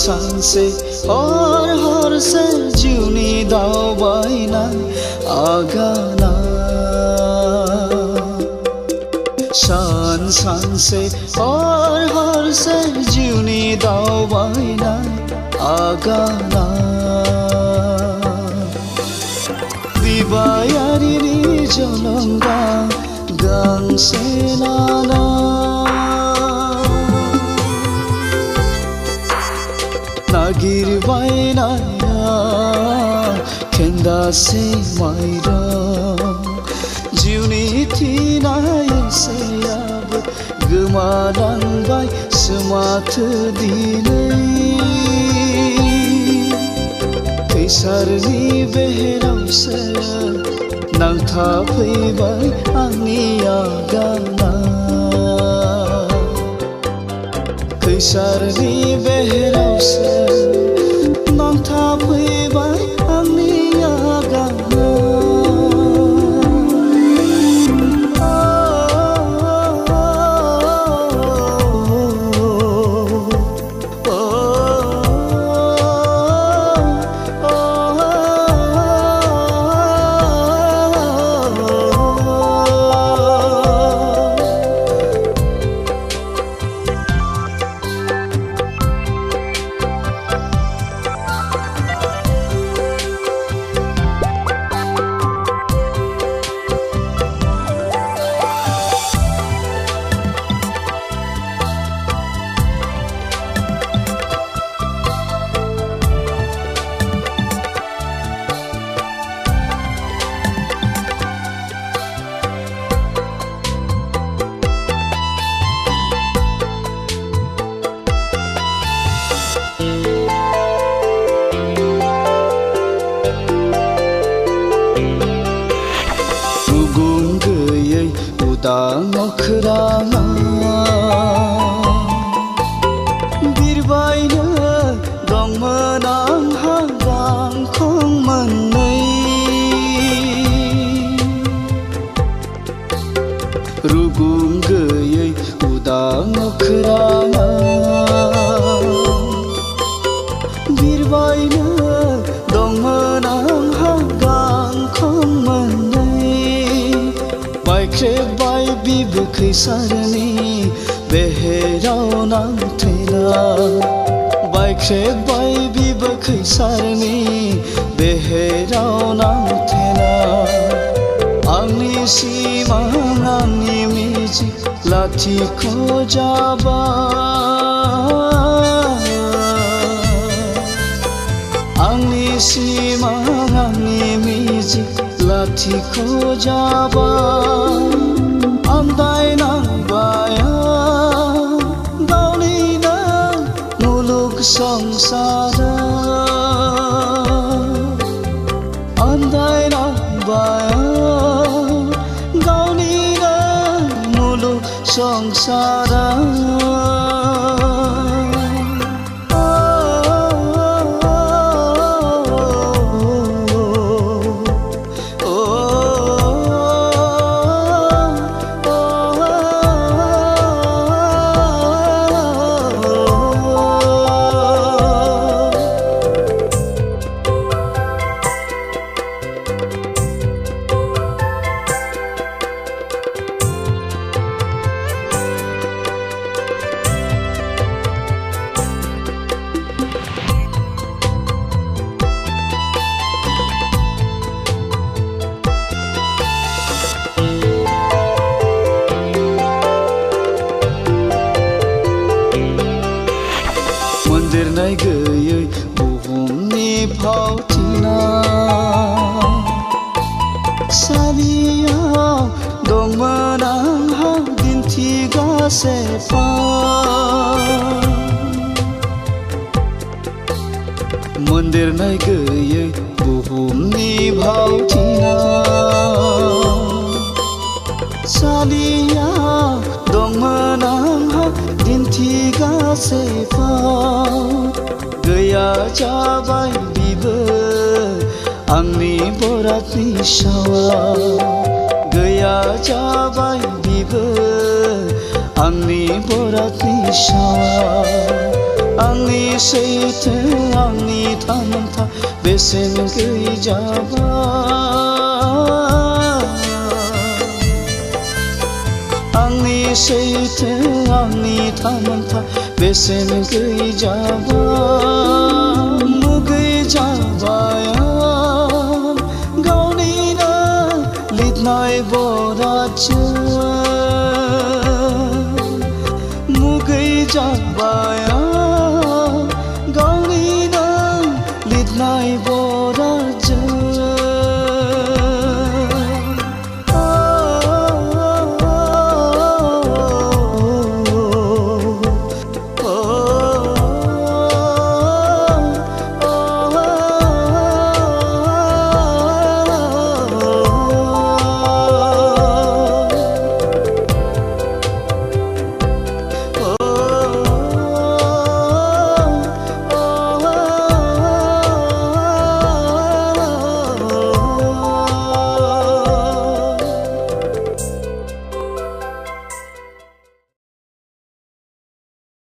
सान से हर से जिउनी दाउबाइना आगाना सान से हर से जिउनी दाउबाइना आगाना दिबायारिनि जलंगा गांसे लाना नागिरबायनाया खेन्दासे माइरा जिउनि थिनायसेयाबो गोमालांबाय सोमाथो दिनै खैसारनि बेहेरावसो नांथाफैबाय आंनि आगाना खैसारनि बेहेरावसो नांथाफैबाय आंनि आगाना मोखराङा बिरबायनो दंमोन आंहा गांखं मोननै रुगुं गैयै उदां मोखराङा बिरबायनो दंमोन आंहा गांखं मोननै बायख्रेबबाय बिबो खैसारनि बेहेराव नांथेना बायख्रेबबाय बिबो खैसारनि बेहेराव नांथेना आंनि सिमां आंनि मिजिं लाथिख' जाबाय आंनि सिमां आंनि मिजिं लाथिख' जाबाय आन्दायनांबाय गावनिनो मुलुग संसारा आन्दायनांबाय गावनिनो मुलुग संसारा बुहुमनि फावथिना सालियाव दंमोन आंहा दिन्थिगासे मोनदेरनाय गैयै बुहुमनि भावथिना सालियाव दंमोन आंहा दिन्थिगासे गैया जाबाय बिबो आंनि बरादनि सावा गैया जाबाय बिबो आंनि बरादनि सावा आंनि सैथो आंनि थामोनथा बेसेन गैयै जाबाय आंनि सैथो आंनि थामोनथा बेसेन गैयै जाबाय मुगै जाबाय आं गावनिनो लिरनाय बरादजों मुगै जाबाय